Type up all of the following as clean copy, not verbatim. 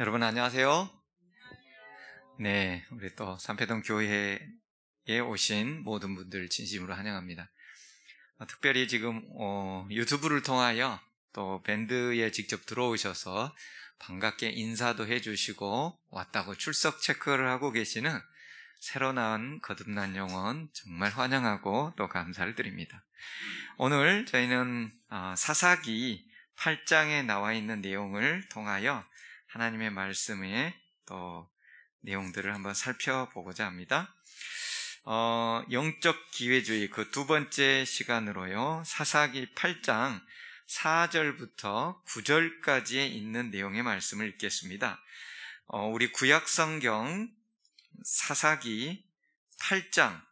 여러분 안녕하세요. 네, 우리 또 삼패동 교회에 오신 모든 분들 진심으로 환영합니다. 특별히 지금 유튜브를 통하여 또 밴드에 직접 들어오셔서 반갑게 인사도 해주시고 왔다고 출석 체크를 하고 계시는 새로 나온 거듭난 영혼 정말 환영하고 또 감사를 드립니다. 오늘 저희는 사사기 8장에 나와 있는 내용을 통하여 하나님의 말씀의 또 내용들을 한번 살펴보고자 합니다. 영적 기회주의 그 두 번째 시간으로요, 사사기 8장 4절부터 9절까지에 있는 내용의 말씀을 읽겠습니다. 우리 구약성경 사사기 8장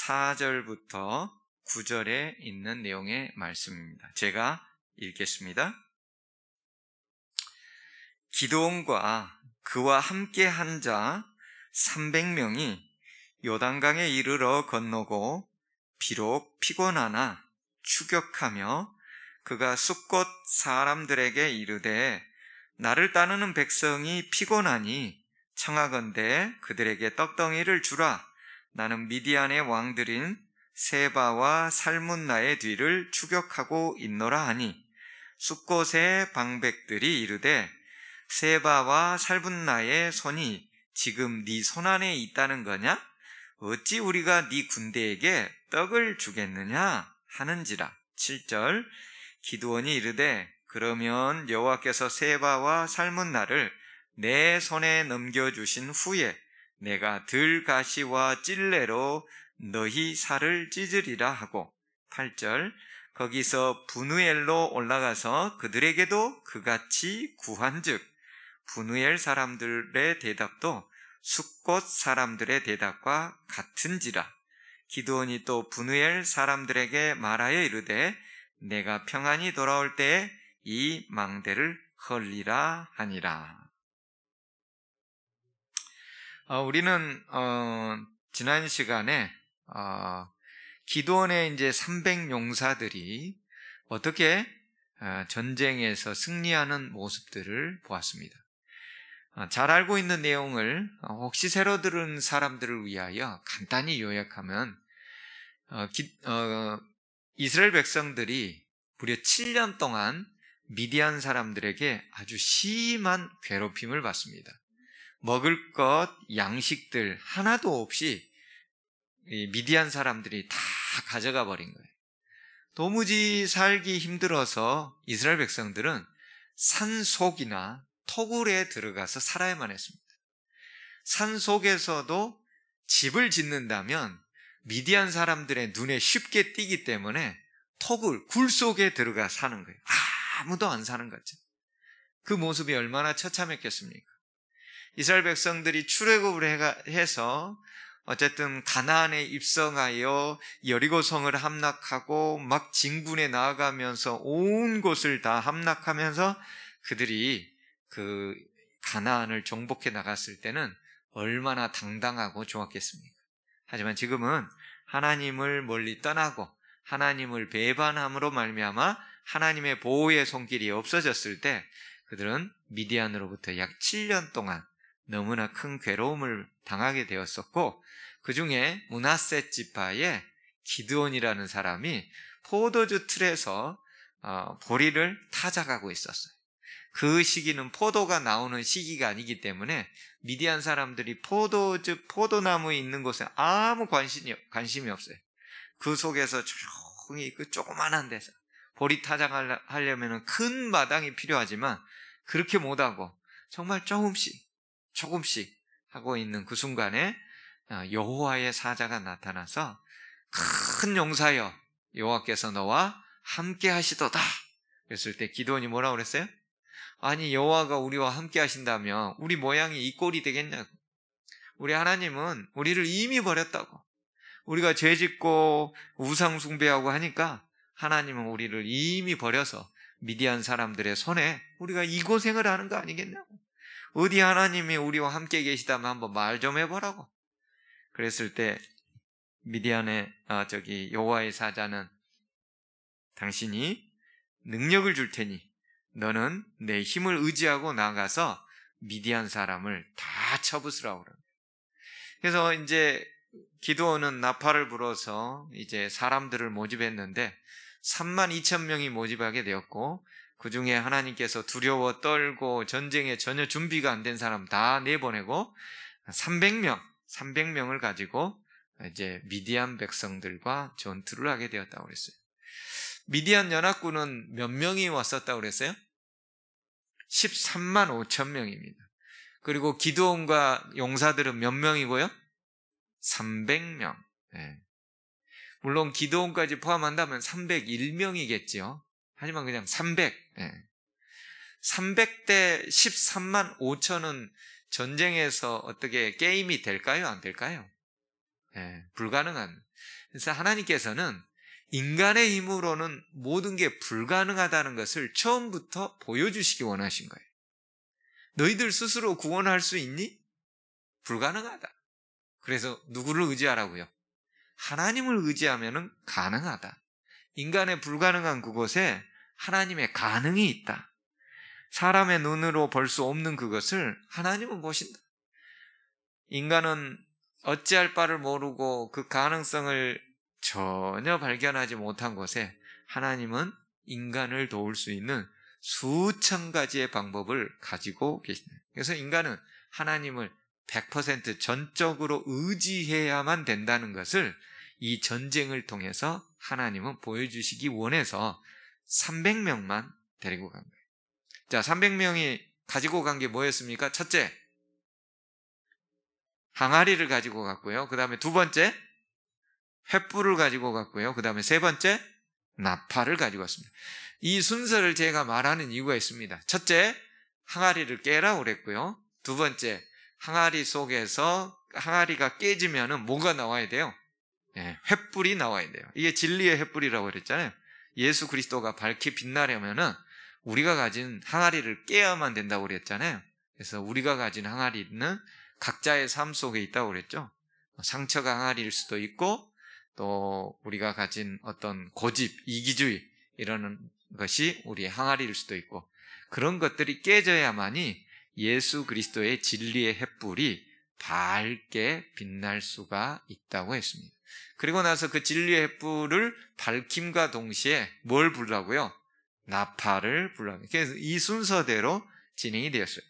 4절부터 9절에 있는 내용의 말씀입니다. 제가 읽겠습니다. 기드온과 그와 함께 한 자 300명이 요단강에 이르러 건너고 비록 피곤하나 추격하며 그가 숫곳 사람들에게 이르되 나를 따르는 백성이 피곤하니 청하건대 그들에게 떡덩이를 주라. 나는 미디안의 왕들인 세바와 살문나의 뒤를 추격하고 있노라 하니 숫곳의 방백들이 이르되 세바와 살문나의 손이 지금 네 손안에 있다는 거냐? 어찌 우리가 네 군대에게 떡을 주겠느냐? 하는지라. 7절 기드온이 이르되 그러면 여호와께서 세바와 살문나를 내 손에 넘겨주신 후에 내가 들가시와 찔레로 너희 살을 찢으리라 하고 8절 거기서 분우엘로 올라가서 그들에게도 그같이 구한즉 분우엘 사람들의 대답도 숫곳 사람들의 대답과 같은지라. 기드온이 또 분우엘 사람들에게 말하여 이르되 내가 평안히 돌아올 때에 이 망대를 헐리라 하니라. 우리는 지난 시간에 기드온의 이제 300용사들이 어떻게 전쟁에서 승리하는 모습들을 보았습니다. 잘 알고 있는 내용을 혹시 새로 들은 사람들을 위하여 간단히 요약하면 이스라엘 백성들이 무려 7년 동안 미디안 사람들에게 아주 심한 괴롭힘을 받습니다. 먹을 것, 양식들 하나도 없이 미디안 사람들이 다 가져가 버린 거예요. 도무지 살기 힘들어서 이스라엘 백성들은 산속이나 토굴에 들어가서 살아야만 했습니다. 산속에서도 집을 짓는다면 미디안 사람들의 눈에 쉽게 띄기 때문에 토굴, 굴 속에 들어가 사는 거예요. 아무도 안 사는 거죠. 그 모습이 얼마나 처참했겠습니까? 이스라엘 백성들이 출애굽을 해서 어쨌든 가나안에 입성하여 여리고성을 함락하고 막 진군에 나아가면서 온 곳을 다 함락하면서 그들이 그 가나안을 정복해 나갔을 때는 얼마나 당당하고 좋았겠습니까? 하지만 지금은 하나님을 멀리 떠나고 하나님을 배반함으로 말미암아 하나님의 보호의 손길이 없어졌을 때 그들은 미디안으로부터 약 7년 동안 너무나 큰 괴로움을 당하게 되었었고 그 중에 므낫세 지파의 기드온이라는 사람이 포도주 틀에서 보리를 타작하고 있었어요. 그 시기는 포도가 나오는 시기가 아니기 때문에 미디안 사람들이 포도나무에 있는 곳에 아무 관심이 없어요. 그 속에서 조용히 그 조그만한 데서 보리 타작하려면 큰 마당이 필요하지만 그렇게 못하고 정말 조금씩 하고 있는 그 순간에 여호와의 사자가 나타나서 큰 용사여 여호와께서 너와 함께 하시도다 그랬을 때 기드온이 뭐라고 그랬어요? 아니 여호와가 우리와 함께 하신다면 우리 모양이 이 꼴이 되겠냐고. 우리 하나님은 우리를 이미 버렸다고. 우리가 죄짓고 우상 숭배하고 하니까 하나님은 우리를 이미 버려서 미디안 사람들의 손에 우리가 이 고생을 하는 거 아니겠냐고. 어디 하나님이 우리와 함께 계시다면 한번 말 좀 해보라고. 그랬을 때 미디안의 여호와의 사자는 당신이 능력을 줄 테니 너는 내 힘을 의지하고 나가서 미디안 사람을 다 쳐부수라고 그래요. 그래서 이제 기드온은 나팔을 불어서 이제 사람들을 모집했는데 32,000명이 모집하게 되었고, 그 중에 하나님께서 두려워 떨고 전쟁에 전혀 준비가 안 된 사람 다 내보내고 300명을 가지고 이제 미디안 백성들과 전투를 하게 되었다고 그랬어요. 미디안 연합군은 몇 명이 왔었다고 그랬어요? 13만 5천 명입니다. 그리고 기드온과 용사들은 몇 명이고요? 300명. 네. 물론 기드온까지 포함한다면 301명이겠죠. 하지만 그냥 300. 네. 300대 13만 5천은 전쟁에서 어떻게 게임이 될까요? 안 될까요? 네, 불가능한. 그래서 하나님께서는 인간의 힘으로는 모든 게 불가능하다는 것을 처음부터 보여주시기 원하신 거예요. 너희들 스스로 구원할 수 있니? 불가능하다. 그래서 누구를 의지하라고요? 하나님을 의지하면 가능하다. 인간의 불가능한 그곳에 하나님의 가능이 있다. 사람의 눈으로 볼 수 없는 그것을 하나님은 보신다. 인간은 어찌할 바를 모르고 그 가능성을 전혀 발견하지 못한 곳에 하나님은 인간을 도울 수 있는 수천 가지의 방법을 가지고 계십니다. 그래서 인간은 하나님을 100% 전적으로 의지해야만 된다는 것을 이 전쟁을 통해서 하나님은 보여주시기 원해서 300명만 데리고 간 거예요. 자, 300명이 가지고 간 게 뭐였습니까? 첫째, 항아리를 가지고 갔고요. 그 다음에 두 번째, 횃불을 가지고 갔고요. 그 다음에 세 번째, 나팔을 가지고 왔습니다. 이 순서를 제가 말하는 이유가 있습니다. 첫째, 항아리를 깨라고 그랬고요. 두 번째, 항아리 속에서 항아리가 깨지면은 뭐가 나와야 돼요? 네, 횃불이 나와야 돼요. 이게 진리의 횃불이라고 그랬잖아요. 예수 그리스도가 밝게 빛나려면은 우리가 가진 항아리를 깨야만 된다고 그랬잖아요. 그래서 우리가 가진 항아리는 각자의 삶 속에 있다고 그랬죠. 상처가 항아리일 수도 있고, 또 우리가 가진 어떤 고집, 이기주의 이러는 것이 우리의 항아리일 수도 있고, 그런 것들이 깨져야만이 예수 그리스도의 진리의 횃불이 밝게 빛날 수가 있다고 했습니다. 그리고 나서 그 진리의 횃불을 밝힘과 동시에 뭘 부르라고요? 나팔을 부르라고요. 그래서 이 순서대로 진행이 되었어요.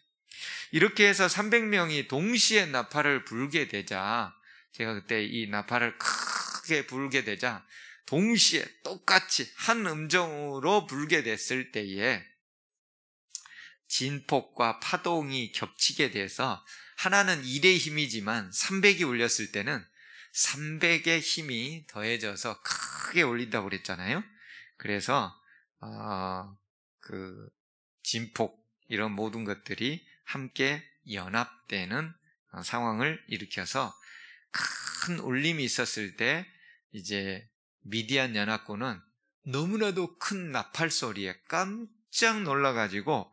이렇게 해서 300명이 동시에 나팔을 불게 되자, 제가 그때 이 나팔을 크게 불게 되자 동시에 똑같이 한 음정으로 불게 됐을 때에 진폭과 파동이 겹치게 돼서, 하나는 1의 힘이지만 300이 울렸을 때는 300의 힘이 더해져서 크게 울린다고 그랬잖아요. 그래서 그 진폭 이런 모든 것들이 함께 연합되는 상황을 일으켜서 큰 울림이 있었을 때, 이제 미디안 연합군은 너무나도 큰 나팔 소리에 깜짝 놀라가지고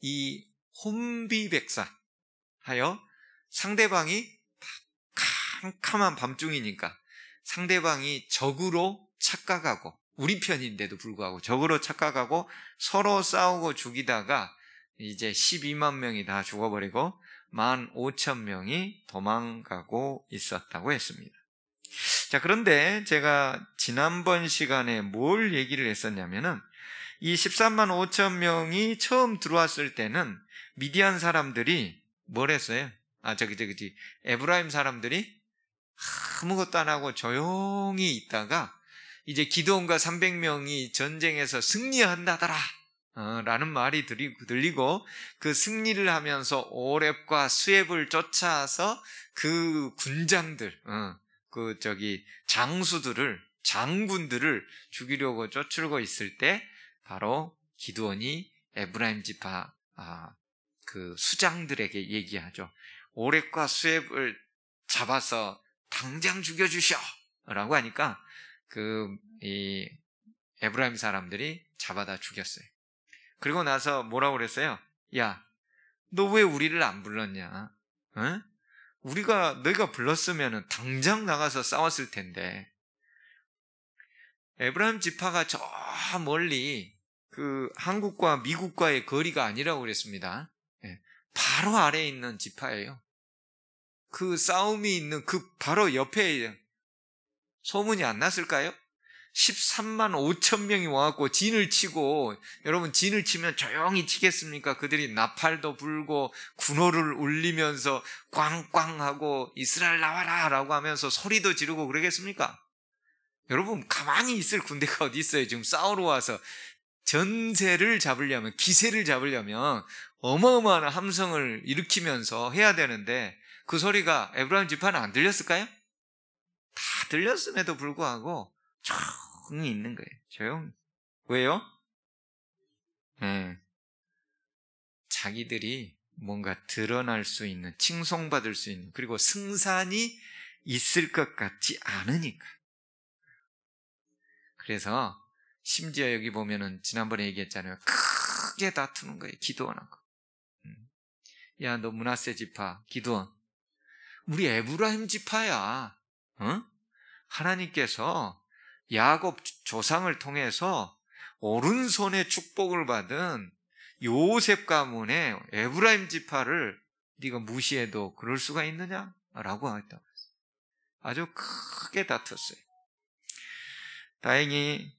이 혼비백산 하여, 상대방이 캄캄한 밤중이니까 상대방이 적으로 착각하고, 우리 편인데도 불구하고 적으로 착각하고 서로 싸우고 죽이다가 이제 12만 명이 다 죽어버리고 15,000명이 도망가고 있었다고 했습니다. 자, 그런데 제가 지난번 시간에 뭘 얘기를 했었냐면은, 이 13만 5천 명이 처음 들어왔을 때는 미디안 사람들이 뭘 했어요? 에브라임 사람들이 아무것도 안 하고 조용히 있다가 이제 기드온과 300명이 전쟁에서 승리한다더라 라는 말이 들리고, 그 승리를 하면서 오렙과 수렙을 쫓아서 그 군장들, 장군들을 죽이려고 쫓으고 있을 때, 바로 기드온이 에브라임 지파 그 수장들에게 얘기하죠. 오렙과 수렙을 잡아서 당장 죽여주셔 라고 하니까 이 에브라임 사람들이 잡아다 죽였어요. 그리고 나서 뭐라고 그랬어요? 야, 너 왜 우리를 안 불렀냐? 어? 너희가 불렀으면 당장 나가서 싸웠을 텐데. 에브라임 지파가 저 멀리 그 한국과 미국과의 거리가 아니라고 그랬습니다. 바로 아래에 있는 지파예요. 그 싸움이 있는 그 바로 옆에 소문이 안 났을까요? 13만 5천 명이 와갖고 진을 치고, 여러분 진을 치면 조용히 치겠습니까? 그들이 나팔도 불고 군호를 울리면서 꽝꽝하고 이스라엘 나와라 라고 하면서 소리도 지르고 그러겠습니까? 여러분 가만히 있을 군대가 어디 있어요? 지금 싸우러 와서 전세를 잡으려면, 기세를 잡으려면 어마어마한 함성을 일으키면서 해야 되는데 그 소리가 에브라임 지파는 안 들렸을까요? 다 들렸음에도 불구하고 조용히 있는 거예요. 조용히. 왜요? 자기들이 뭔가 드러날 수 있는, 칭송받을 수 있는, 그리고 승산이 있을 것 같지 않으니까. 그래서 심지어 여기 보면은 지난번에 얘기했잖아요. 크게 다투는 거예요. 기드온하고. 야, 너 므낫세 지파 기드온, 우리 에브라임 지파야. 하나님께서 야곱 조상을 통해서 오른손에 축복을 받은 요셉 가문의 에브라임 지파를 네가 무시해도 그럴 수가 있느냐? 라고 했다고 했어요. 아주 크게 다퉜어요. 다행히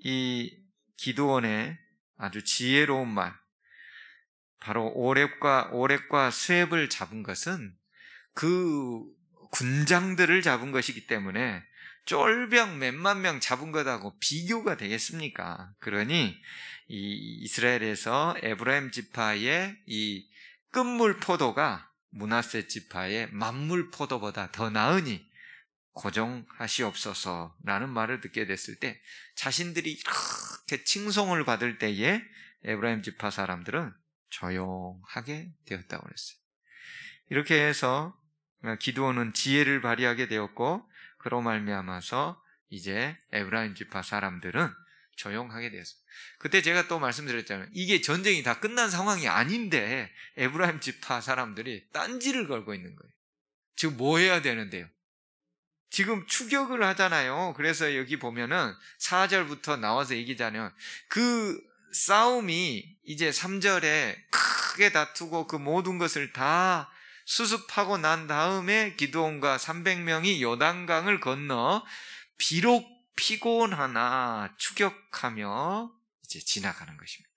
이 기드온의 아주 지혜로운 말, 바로 오렙과 스웹을 잡은 것은 그 군장들을 잡은 것이기 때문에 쫄병 몇만 명 잡은 것하고 비교가 되겠습니까? 그러니 이 이스라엘에서 에브라임 지파의 이 끝물 포도가 므낫세 지파의 만물 포도보다 더 나으니 고정하시옵소서라는 말을 듣게 됐을 때, 자신들이 이렇게 칭송을 받을 때에 에브라임 지파 사람들은 조용하게 되었다고 그랬어요. 이렇게 해서 기드온은 지혜를 발휘하게 되었고, 그로 말미암아서 이제 에브라임 지파 사람들은 조용하게 되었습니다. 그때 제가 또 말씀드렸잖아요. 이게 전쟁이 다 끝난 상황이 아닌데 에브라임 지파 사람들이 딴지를 걸고 있는 거예요. 지금 뭐 해야 되는데요? 지금 추격을 하잖아요. 그래서 여기 보면은 4절부터 나와서 얘기잖아요. 그 싸움이 이제 3절에 크게 다투고 그 모든 것을 다 수습하고 난 다음에 기드온과 300명이 요단강을 건너 비록 피곤하나 추격하며 이제 지나가는 것입니다.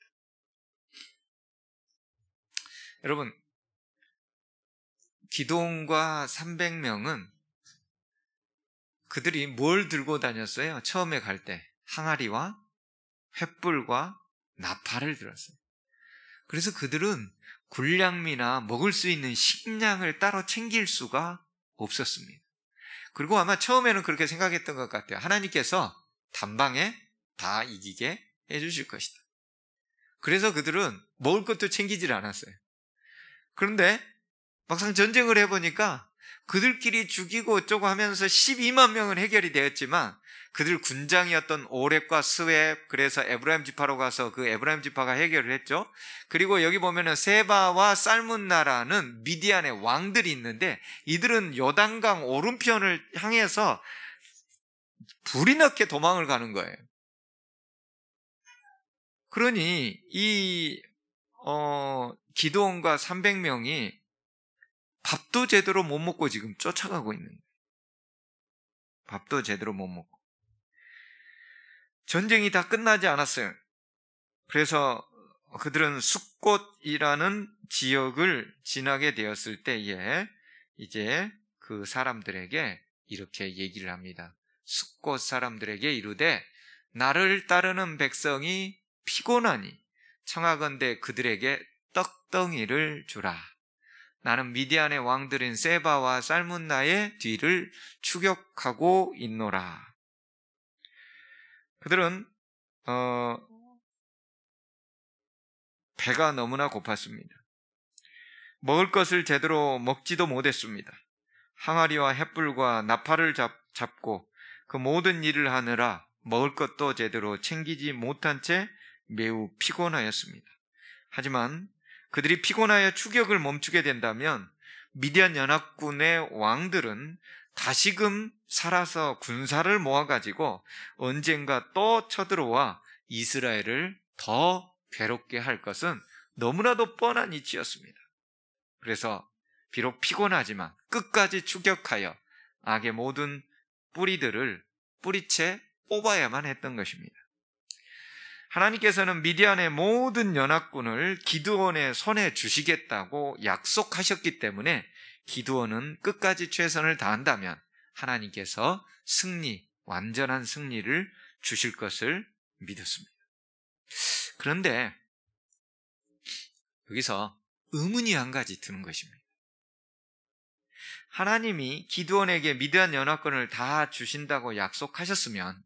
여러분, 기드온과 300명은 그들이 뭘 들고 다녔어요? 처음에 갈 때 항아리와 횃불과 나팔을 들었어요. 그래서 그들은 군량미나 먹을 수 있는 식량을 따로 챙길 수가 없었습니다. 그리고 아마 처음에는 그렇게 생각했던 것 같아요. 하나님께서 단방에 다 이기게 해주실 것이다. 그래서 그들은 먹을 것도 챙기질 않았어요. 그런데 막상 전쟁을 해보니까 그들끼리 죽이고 어쩌고 하면서 12만 명은 해결이 되었지만, 그들 군장이었던 오렙과 스웹, 그래서 에브라임 지파로 가서 그 에브라임 지파가 해결을 했죠. 그리고 여기 보면은 세바와 살문나라는 미디안의 왕들이 있는데, 이들은 요단강 오른편을 향해서 불이 나게 도망을 가는 거예요. 그러니 이 기드온과 300명이 밥도 제대로 못 먹고 지금 쫓아가고 있는 거예요. 밥도 제대로 못 먹고. 전쟁이 다 끝나지 않았어요. 그래서 그들은 숫곳이라는 지역을 지나게 되었을 때에 이제 그 사람들에게 이렇게 얘기를 합니다. 숫곳 사람들에게 이르되 나를 따르는 백성이 피곤하니 청하건대 그들에게 떡덩이를 주라. 나는 미디안의 왕들인 세바와 살문나의 뒤를 추격하고 있노라. 그들은 배가 너무나 고팠습니다. 먹을 것을 제대로 먹지도 못했습니다. 항아리와 횃불과 나팔을 잡고 그 모든 일을 하느라 먹을 것도 제대로 챙기지 못한 채 매우 피곤하였습니다. 하지만 그들이 피곤하여 추격을 멈추게 된다면 미디안 연합군의 왕들은 다시금 살아서 군사를 모아가지고 언젠가 또 쳐들어와 이스라엘을 더 괴롭게 할 것은 너무나도 뻔한 이치였습니다. 그래서 비록 피곤하지만 끝까지 추격하여 악의 모든 뿌리들을 뿌리채 뽑아야만 했던 것입니다. 하나님께서는 미디안의 모든 연합군을 기드온의 손에 주시겠다고 약속하셨기 때문에 기드온은 끝까지 최선을 다한다면 하나님께서 완전한 승리를 주실 것을 믿었습니다. 그런데 여기서 의문이 한 가지 드는 것입니다. 하나님이 기드온에게 미디안 연합군을 다 주신다고 약속하셨으면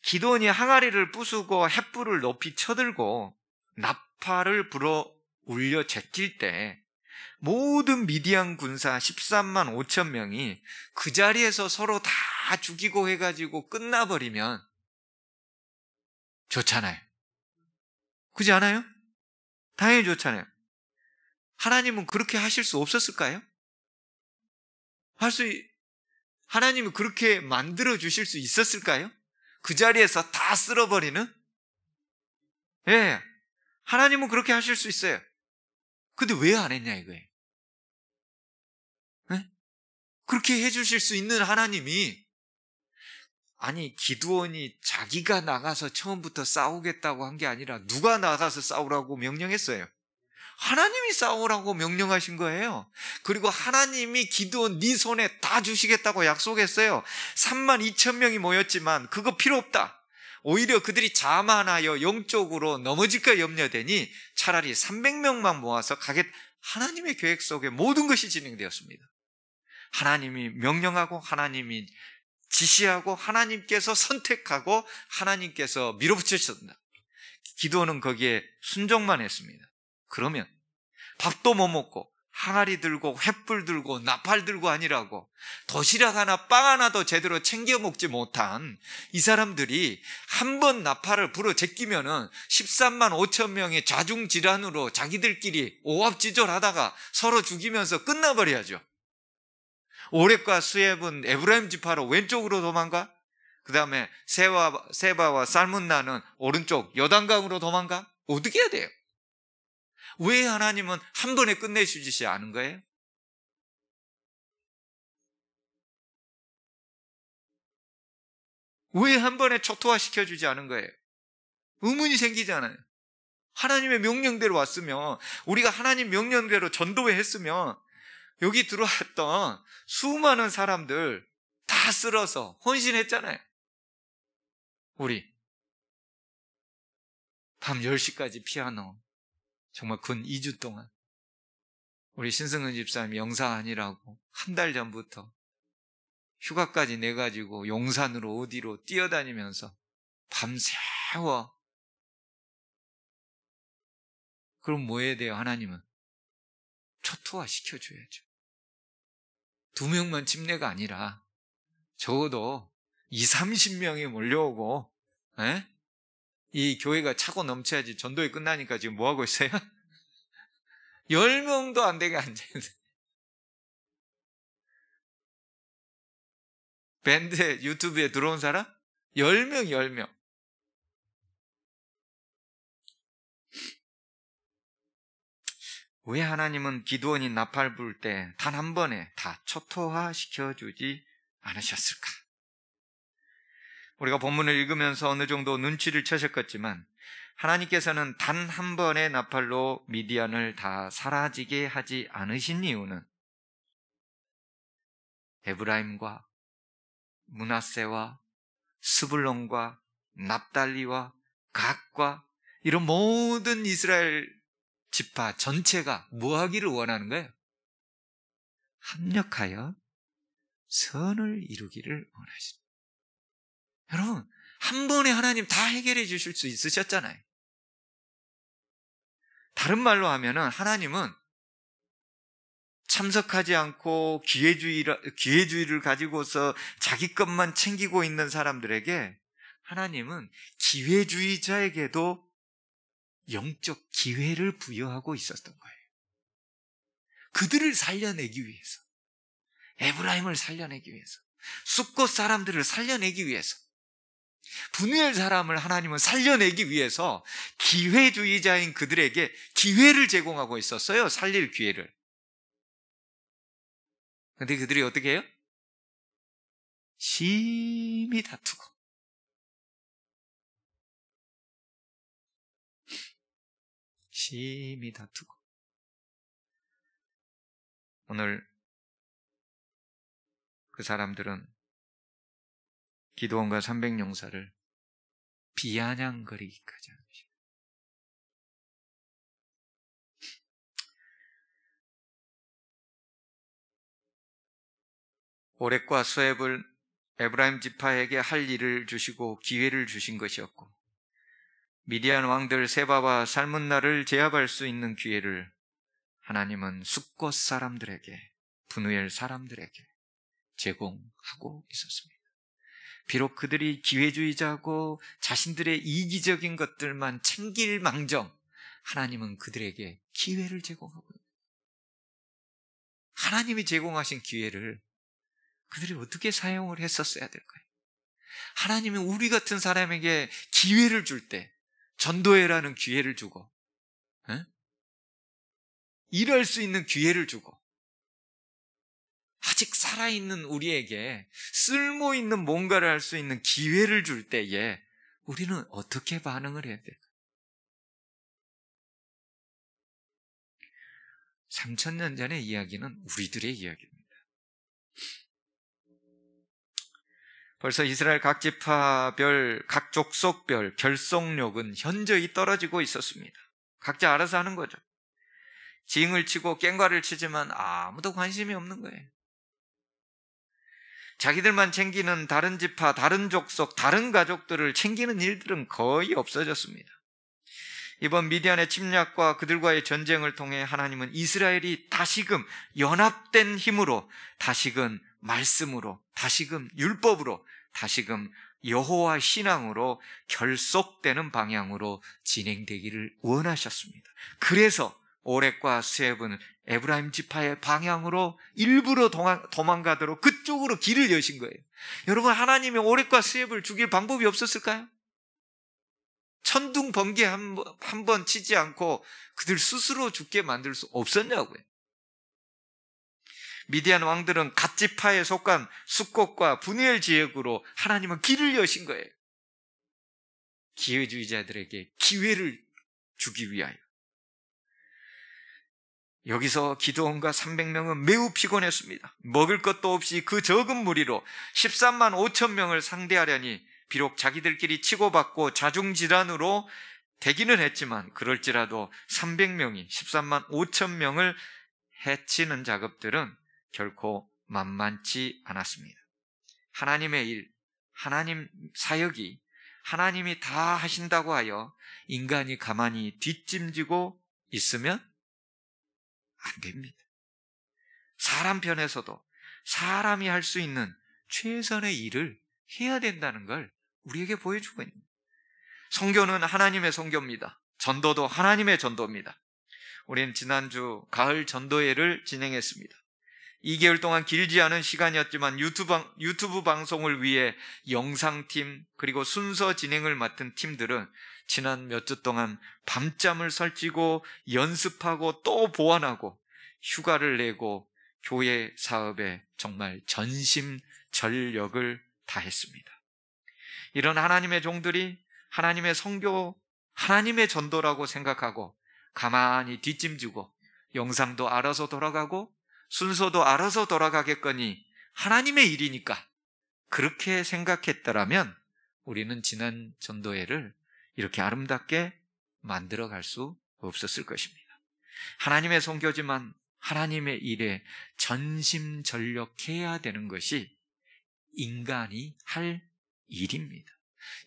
기드온이 항아리를 부수고 횃불을 높이 쳐들고 나팔을 불어 울려 제낄 때 모든 미디안 군사 13만 5천 명이 그 자리에서 서로 다 죽이고 해가지고 끝나버리면 좋잖아요. 그렇지 않아요? 당연히 좋잖아요. 하나님은 그렇게 하실 수 없었을까요? 하나님은 그렇게 만들어 주실 수 있었을까요? 그 자리에서 다 쓸어버리는? 예, 하나님은 그렇게 하실 수 있어요. 근데 왜 안 했냐 이거예요. 예? 그렇게 해주실 수 있는 하나님이, 아니 기드온이 자기가 나가서 처음부터 싸우겠다고 한 게 아니라 누가 나가서 싸우라고 명령했어요? 하나님이 싸우라고 명령하신 거예요. 그리고 하나님이 기드온 네 손에 다 주시겠다고 약속했어요. 3만 2천 명이 모였지만 그거 필요 없다. 오히려 그들이 자만하여 영적으로 넘어질까 염려되니 차라리 300명만 모아서 하나님의 계획 속에 모든 것이 진행되었습니다. 하나님이 명령하고 하나님이 지시하고 하나님께서 선택하고 하나님께서 밀어붙이셨다. 기드온은 거기에 순종만 했습니다. 그러면 밥도 못 먹고 항아리 들고 횃불 들고 나팔 들고 아니라고 도시락 하나 빵 하나도 제대로 챙겨 먹지 못한 이 사람들이 한 번 나팔을 불어 제끼면은 13만 5천 명의 자중질환으로 자기들끼리 오합지졸하다가 서로 죽이면서 끝나버려야죠. 오렙과 수렙은 에브라임 지파로 왼쪽으로 도망가? 그 다음에 세바와 살문나는 오른쪽 요단강으로 도망가? 어떻게 해야 돼요? 왜 하나님은 한 번에 끝내주시지 않은 거예요? 왜 한 번에 초토화시켜주지 않은 거예요? 의문이 생기잖아요. 하나님의 명령대로 왔으면, 우리가 하나님 명령대로 전도회 했으면 여기 들어왔던 수많은 사람들 다 쓸어서 헌신했잖아요. 우리 밤 10시까지 피아노, 정말 근 2주 동안 우리 신승은 집사님 영상하니라고 한 달 전부터 휴가까지 내가지고 용산으로 어디로 뛰어다니면서 밤새워. 그럼 뭐 해야 돼요? 하나님은 초토화 시켜줘야죠. 2명만 침례가 아니라 적어도 20-30명이 몰려오고, 에? 이 교회가 차고 넘쳐야지. 전도회 끝나니까 지금 뭐 하고 있어요? 10명도 안 되게 앉아있어요. 밴드 유튜브에 들어온 사람? 10명. 왜 하나님은 기드온이 나팔 불 때 단 한 번에 다 초토화 시켜주지 않으셨을까? 우리가 본문을 읽으면서 어느 정도 눈치를 채셨겠지만 하나님께서는 단 한 번의 나팔로 미디안을 다 사라지게 하지 않으신 이유는 에브라임과 므낫세와 스불론과 납달리와 갓과 이런 모든 이스라엘 지파 전체가 뭐 하기를 원하는 거예요? 합력하여 선을 이루기를 원하십니다. 여러분, 한 번에 하나님 다 해결해 주실 수 있으셨잖아요. 다른 말로 하면은 하나님은 참석하지 않고 기회주의를 가지고서 자기 것만 챙기고 있는 사람들에게 하나님은 기회주의자에게도 영적 기회를 부여하고 있었던 거예요. 그들을 살려내기 위해서, 에브라임을 살려내기 위해서, 숫곳 사람들을 살려내기 위해서. 분우엘 사람을 하나님은 살려내기 위해서 기회주의자인 그들에게 기회를 제공하고 있었어요. 살릴 기회를. 근데 그들이 어떻게 해요? 심히 다투고 심히 다투고. 오늘 그 사람들은 기드온과 300용사를 비아냥거리기까지 하는 것입니다. 오렉과 수앱을 에브라임 지파에게 할 일을 주시고 기회를 주신 것이었고, 미디안 왕들 세바와 살문나를 제압할 수 있는 기회를 하나님은 숫곳 사람들에게, 분우엘 사람들에게 제공하고 있었습니다. 비록 그들이 기회주의자고 자신들의 이기적인 것들만 챙길 망정, 하나님은 그들에게 기회를 제공하고 있습니다. 하나님이 제공하신 기회를 그들이 어떻게 사용을 했었어야 될까요? 하나님이 우리 같은 사람에게 기회를 줄 때, 전도회라는 기회를 주고, 일할 수 있는 기회를 주고, 아직 살아있는 우리에게 쓸모있는 뭔가를 할 수 있는 기회를 줄 때에 우리는 어떻게 반응을 해야 될까요? 3000년 전의 이야기는 우리들의 이야기입니다. 벌써 이스라엘 각 지파별, 각 족속별 결속력은 현저히 떨어지고 있었습니다. 각자 알아서 하는 거죠. 징을 치고 깽과를 치지만 아무도 관심이 없는 거예요. 자기들만 챙기는 다른 지파, 다른 족속, 다른 가족들을 챙기는 일들은 거의 없어졌습니다. 이번 미디안의 침략과 그들과의 전쟁을 통해 하나님은 이스라엘이 다시금 연합된 힘으로, 다시금 말씀으로, 다시금 율법으로, 다시금 여호와 신앙으로 결속되는 방향으로 진행되기를 원하셨습니다. 그래서 오렉과 수앱은 에브라임 지파의 방향으로 일부러 도망가도록 그쪽으로 길을 여신 거예요. 여러분, 하나님이 오렉과 수앱을 죽일 방법이 없었을까요? 천둥 번개 한 번 치지 않고 그들 스스로 죽게 만들 수 없었냐고요. 미디안 왕들은 갓 지파에 속한 숫곳과 분우엘 지역으로 하나님은 길을 여신 거예요. 기회주의자들에게 기회를 주기 위하여. 여기서 기드온과 300명은 매우 피곤했습니다. 먹을 것도 없이 그 적은 무리로 13만 5천 명을 상대하려니 비록 자기들끼리 치고받고 자중질환으로 되기는 했지만 그럴지라도 300명이 13만 5천 명을 해치는 작업들은 결코 만만치 않았습니다. 하나님의 일, 하나님 사역이 하나님이 다 하신다고 하여 인간이 가만히 뒷짐지고 있으면 안 됩니다. 사람 편에서도 사람이 할 수 있는 최선의 일을 해야 된다는 걸 우리에게 보여주고 있는 거예요. 선교는 하나님의 선교입니다. 전도도 하나님의 전도입니다. 우리는 지난주 가을 전도회를 진행했습니다. 2개월 동안 길지 않은 시간이었지만 유튜브 방송을 위해 영상팀 그리고 순서 진행을 맡은 팀들은 지난 몇 주 동안 밤잠을 설치고 연습하고 또 보완하고 휴가를 내고 교회 사업에 정말 전심전력을 다했습니다. 이런 하나님의 종들이 하나님의 선교, 하나님의 전도라고 생각하고 가만히 뒷짐지고 영상도 알아서 돌아가고 순서도 알아서 돌아가겠거니 하나님의 일이니까 그렇게 생각했더라면 우리는 지난 전도회를 이렇게 아름답게 만들어갈 수 없었을 것입니다. 하나님의 선교지만 하나님의 일에 전심전력해야 되는 것이 인간이 할 일입니다.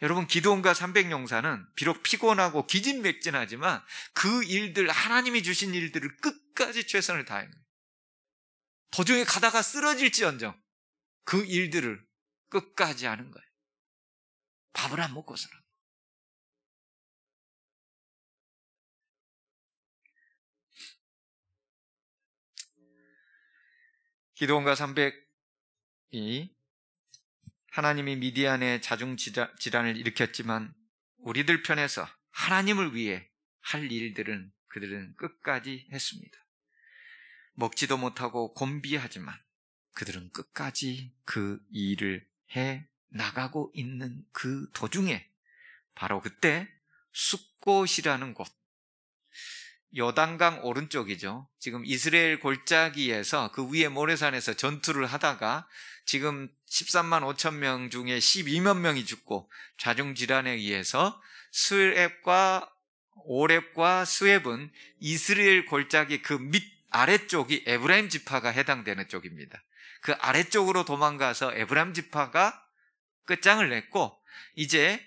여러분, 기드온과 300용사는 비록 피곤하고 기진맥진하지만 그 일들, 하나님이 주신 일들을 끝까지 최선을 다한 거예요. 도중에 가다가 쓰러질지언정 그 일들을 끝까지 하는 거예요. 밥을 안 먹고서는. 기드온과 300이 하나님이 미디안의 자중질환을 일으켰지만 우리들 편에서 하나님을 위해 할 일들은 그들은 끝까지 했습니다. 먹지도 못하고 곤비하지만 그들은 끝까지 그 일을 해 나가고 있는 그 도중에 바로 그때 숫곳이라는 곳, 요단강 오른쪽이죠. 지금 이스라엘 골짜기에서 그 위에 모래산에서 전투를 하다가 지금 13만 5천 명 중에 12만 명이 죽고 자중질환에 의해서 스웹과 오렙과 스웹은 이스라엘 골짜기 그 밑 아래쪽이 에브라임 지파가 해당되는 쪽입니다. 그 아래쪽으로 도망가서 에브라임 지파가 끝장을 냈고 이제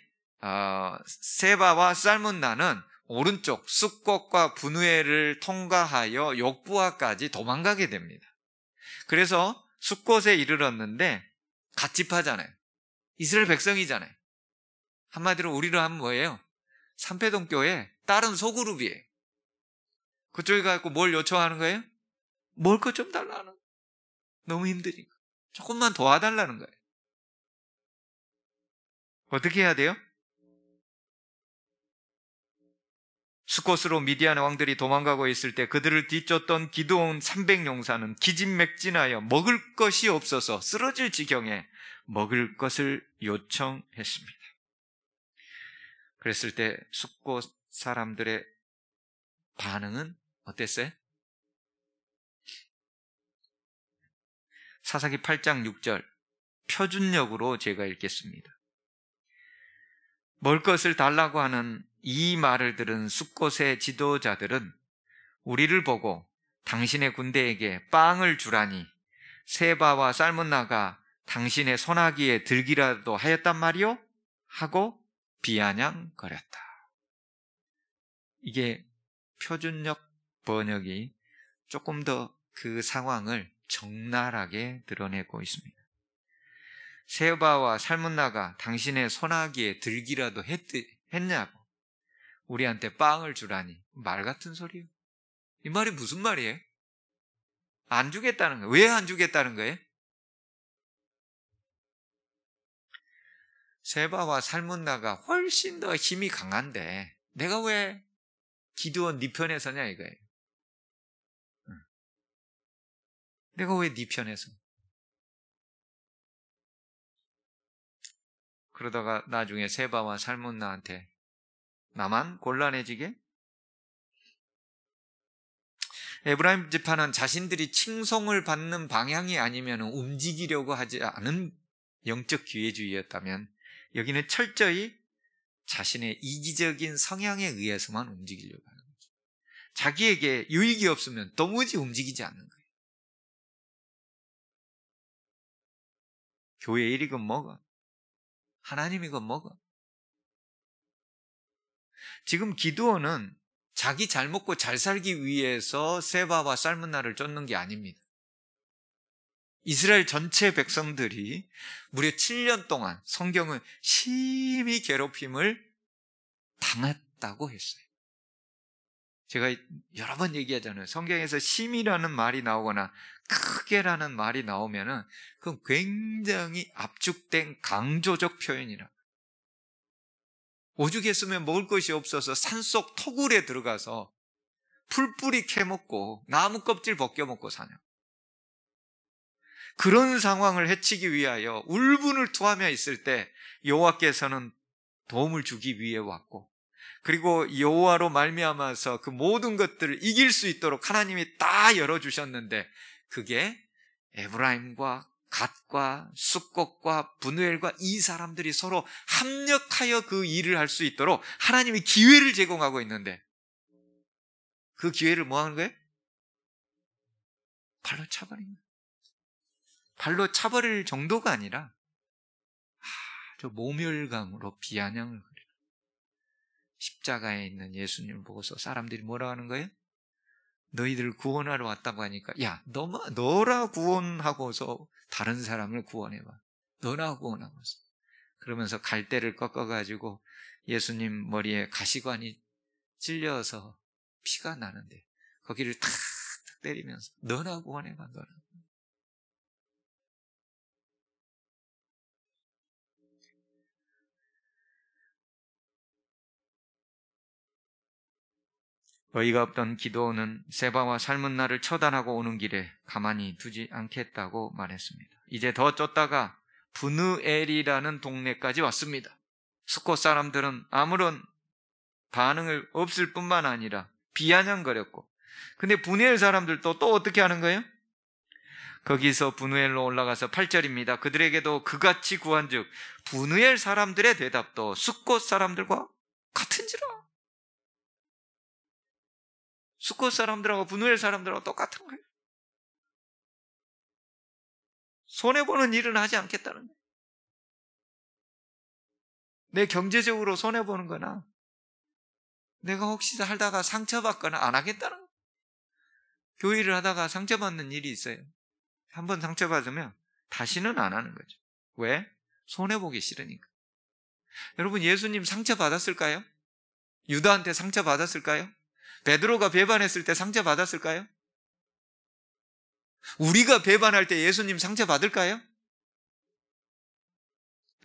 세바와 살문나는 오른쪽 숫곳과 분우엘을 통과하여 욕부아까지 도망가게 됩니다. 그래서 숫곳에 이르렀는데 갓집하잖아요. 이스라엘 백성이잖아요. 한마디로 우리로 하면 뭐예요? 삼패동교회 다른 소그룹이에요. 그쪽에 가서 뭘 요청하는 거예요? 먹을 것 좀 달라는. 너무 힘드니까 조금만 도와달라는 거예요. 어떻게 해야 돼요? 숫곳으로 미디안 왕들이 도망가고 있을 때 그들을 뒤쫓던 기드온 300용사는 기진맥진하여 먹을 것이 없어서 쓰러질 지경에 먹을 것을 요청했습니다. 그랬을 때 숫곳 사람들의 반응은 어땠어요? 사사기 8장 6절 표준역으로 제가 읽겠습니다. 먹을 것을 달라고 하는 이 말을 들은 숫곳의 지도자들은 우리를 보고 당신의 군대에게 빵을 주라니 세바와 살문나가 당신의 손아귀에 들기라도 하였단 말이요? 하고 비아냥거렸다. 이게 표준역 번역이 조금 더 그 상황을 적나라하게 드러내고 있습니다. 세바와 살문나가 당신의 손아귀에 들기라도 했냐고 우리한테 빵을 주라니 말 같은 소리예요. 이 말이 무슨 말이에요? 안 주겠다는 거예요. 왜 안 주겠다는 거예요? 세바와 살문나가 훨씬 더 힘이 강한데 내가 왜 기드온 네 편에 서냐 이거예요. 내가 왜 네 편에 서? 그러다가 나중에 세바와 살문나한테 나만 곤란해지게? 에브라임 지파는 자신들이 칭송을 받는 방향이 아니면 움직이려고 하지 않은 영적 기회주의였다면 여기는 철저히 자신의 이기적인 성향에 의해서만 움직이려고 하는 거죠. 자기에게 유익이 없으면 도무지 움직이지 않는 거예요. 교회 일이건 뭐건 하나님이건 뭐건. 지금 기드온은 자기 잘 먹고 잘 살기 위해서 세바와 살문나를 쫓는 게 아닙니다. 이스라엘 전체 백성들이 무려 7년 동안 성경은 심히 괴롭힘을 당했다고 했어요. 제가 여러 번 얘기하잖아요. 성경에서 심이라는 말이 나오거나 크게라는 말이 나오면은 그건 굉장히 압축된 강조적 표현이라. 오죽했으면 먹을 것이 없어서 산속 토굴에 들어가서 풀뿌리 캐먹고 나무 껍질 벗겨먹고 사냐. 그런 상황을 해치기 위하여 울분을 토하며 있을 때 여호와께서는 도움을 주기 위해 왔고, 그리고 여호와로 말미암아서 그 모든 것들을 이길 수 있도록 하나님이 다 열어주셨는데 그게 에브라임과 갓과 숫곳과 분우엘과 이 사람들이 서로 합력하여 그 일을 할 수 있도록 하나님이 기회를 제공하고 있는데 그 기회를 뭐 하는 거예요? 발로 차버립니다. 발로 차버릴 정도가 아니라 아주 모멸감으로 비아냥을 그려요. 십자가에 있는 예수님을 보고서 사람들이 뭐라고 하는 거예요? 너희들 구원하러 왔다고 하니까 야 너라 구원하고서 다른 사람을 구원해봐. 너나 구원하고서. 그러면서 갈대를 꺾어가지고 예수님 머리에 가시관이 찔려서 피가 나는데 거기를 탁탁 때리면서 너나 구원해봐. 너나. 어이가 없던 기드온은 세바와 살문나를 처단하고 오는 길에 가만히 두지 않겠다고 말했습니다. 이제 더 쫓다가 브누엘이라는 동네까지 왔습니다. 숫곳 사람들은 아무런 반응을 없을 뿐만 아니라 비아냥거렸고, 근데 브누엘 사람들도 또 어떻게 하는 거예요? 거기서 브누엘로 올라가서 8절입니다. 그들에게도 그같이 구한즉 브누엘 사람들의 대답도 숫곳 사람들과 같은지라. 숫곳 사람들하고 브누엘 사람들하고 똑같은 거예요. 손해보는 일은 하지 않겠다는 거예요. 내 경제적으로 손해보는 거나 내가 혹시 살다가 상처받거나 안 하겠다는 거예요. 교회를 하다가 상처받는 일이 있어요. 한번 상처받으면 다시는 안 하는 거죠. 왜? 손해보기 싫으니까. 여러분, 예수님 상처받았을까요? 유다한테 상처받았을까요? 베드로가 배반했을 때 상처받았을까요? 우리가 배반할 때 예수님 상처받을까요?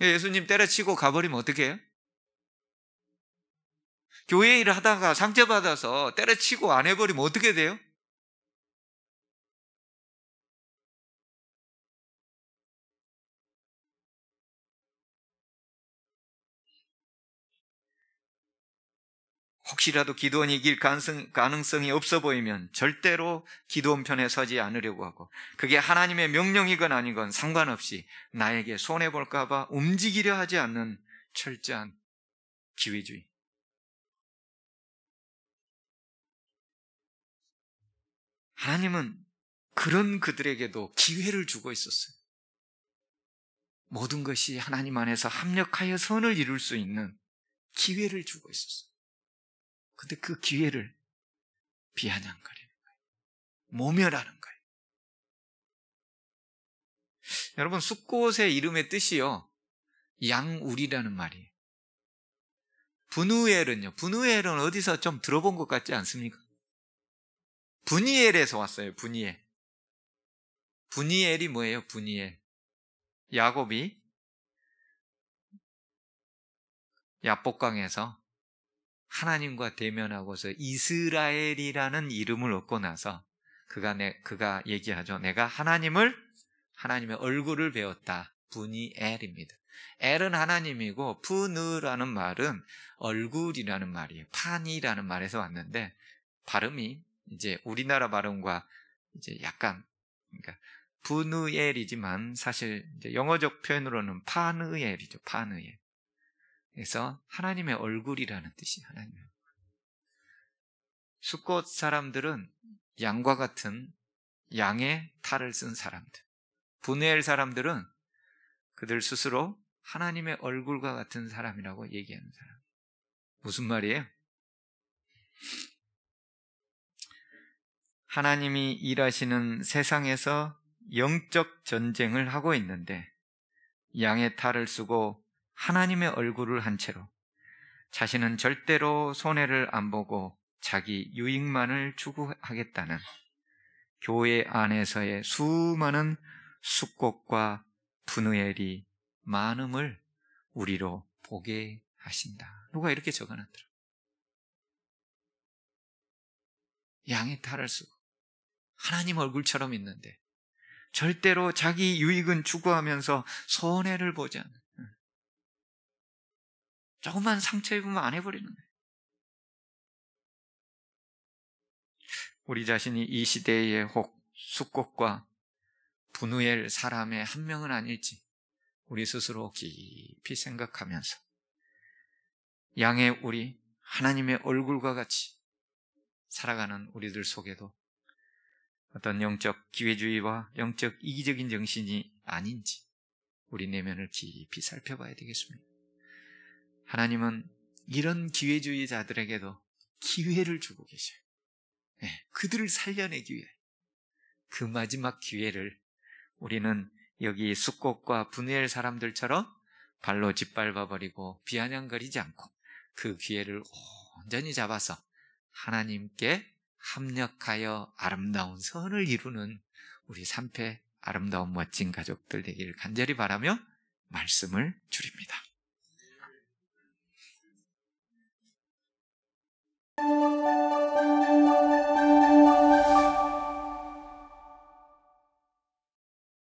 예수님 때려치고 가버리면 어떻게 해요? 교회 일을 하다가 상처받아서 때려치고 안 해버리면 어떻게 돼요? 혹시라도 기드온이 이길 가능성이 없어 보이면 절대로 기드온 편에 서지 않으려고 하고, 그게 하나님의 명령이건 아니건 상관없이 나에게 손해볼까 봐 움직이려 하지 않는 철저한 기회주의. 하나님은 그런 그들에게도 기회를 주고 있었어요. 모든 것이 하나님 안에서 합력하여 선을 이룰 수 있는 기회를 주고 있었어요. 근데 그 기회를 비아냥거리는 거예요. 모멸하는 거예요. 여러분, 숫곳의 이름의 뜻이요, 양우리라는 말이에요. 브누엘은 어디서 좀 들어본 것 같지 않습니까? 브니엘에서 왔어요. 브니엘이 뭐예요? 브니엘. 야곱이 야복강에서 하나님과 대면하고서 이스라엘이라는 이름을 얻고 나서 그가 얘기하죠. 내가 하나님의 얼굴을 배웠다. 브니엘입니다. 엘은 하나님이고 푸느라는 말은 얼굴이라는 말이에요. 판이라는 말에서 왔는데, 발음이 이제 우리나라 발음과 이제 약간, 그러니까 브누엘이지만 사실 이제 영어적 표현으로는 파느엘이죠. 파느엘. 그래서 하나님의 얼굴이라는 뜻이 하나님의 얼굴. 숫곳 사람들은 양과 같은 양의 탈을 쓴 사람들. 브누엘 사람들은 그들 스스로 하나님의 얼굴과 같은 사람이라고 얘기하는 사람. 무슨 말이에요? 하나님이 일하시는 세상에서 영적 전쟁을 하고 있는데, 양의 탈을 쓰고 하나님의 얼굴을 한 채로 자신은 절대로 손해를 안 보고 자기 유익만을 추구하겠다는 교회 안에서의 수많은 숫곳과 브누엘이 많음을 우리로 보게 하신다. 누가 이렇게 적어놨더라. 양의 탈을 쓰고 하나님 얼굴처럼 있는데 절대로 자기 유익은 추구하면서 손해를 보지 않는, 조금만 상처 입으면 안 해버리는 거예요. 우리 자신이 이 시대의 혹 숫곳과 브누엘 사람의 한 명은 아닐지 우리 스스로 깊이 생각하면서 양의 우리 하나님의 얼굴과 같이 살아가는 우리들 속에도 어떤 영적 기회주의와 영적 이기적인 정신이 아닌지 우리 내면을 깊이 살펴봐야 되겠습니다. 하나님은 이런 기회주의자들에게도 기회를 주고 계셔요. 네, 그들을 살려내기 위해 그 마지막 기회를 우리는 여기 숫곳과 브누엘 사람들처럼 발로 짓밟아버리고 비아냥거리지 않고 그 기회를 온전히 잡아서 하나님께 합력하여 아름다운 선을 이루는 우리 삶의 아름다운 멋진 가족들 되기를 간절히 바라며 말씀을 드립니다.